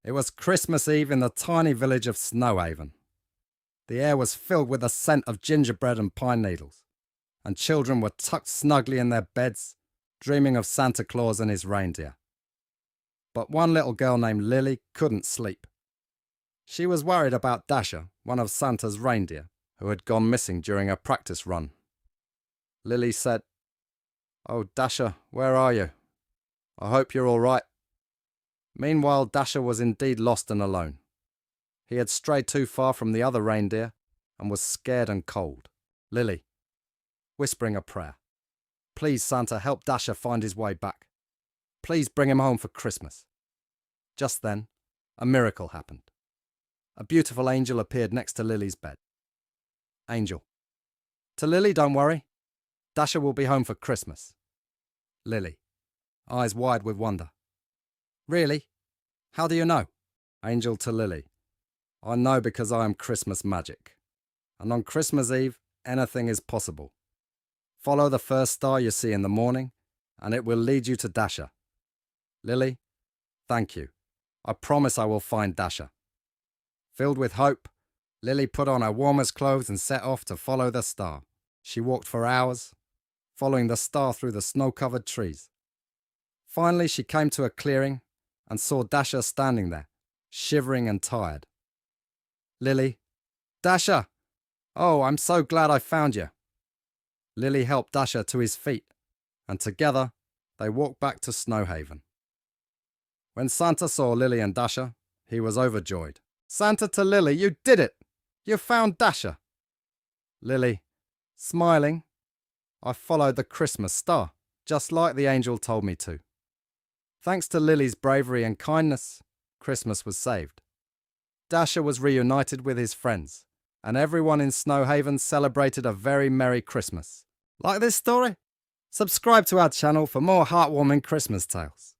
It was Christmas Eve in the tiny village of Snowhaven. The air was filled with the scent of gingerbread and pine needles, and children were tucked snugly in their beds, dreaming of Santa Claus and his reindeer. But one little girl named Lily couldn't sleep. She was worried about Dasher, one of Santa's reindeer, who had gone missing during a practice run. Lily said, "Oh, Dasher, where are you? I hope you're all right." Meanwhile, Dasher was indeed lost and alone. He had strayed too far from the other reindeer and was scared and cold. Lily, whispering a prayer, "Please, Santa, help Dasher find his way back. Please bring him home for Christmas." Just then, a miracle happened. A beautiful angel appeared next to Lily's bed. Angel: "To Lily, don't worry. Dasher will be home for Christmas." Lily, eyes wide with wonder: "Really? How do you know?" Angel to Lily: "I know because I am Christmas magic. And on Christmas Eve, anything is possible. Follow the first star you see in the morning, and it will lead you to Dasher." Lily, "Thank you. I promise I will find Dasher." Filled with hope, Lily put on her warmest clothes and set off to follow the star. She walked for hours, following the star through the snow-covered trees. Finally, she came to a clearing and saw Dasher standing there, shivering and tired. Lily, "Dasher! Oh, I'm so glad I found you." Lily helped Dasher to his feet, and together they walked back to Snowhaven. When Santa saw Lily and Dasher, he was overjoyed. "Santa to Lily, you did it! You found Dasher!" Lily, smiling, "I followed the Christmas star, just like the angel told me to." Thanks to Lily's bravery and kindness, Christmas was saved. Dasher was reunited with his friends, and everyone in Snowhaven celebrated a very Merry Christmas. Like this story? Subscribe to our channel for more heartwarming Christmas tales.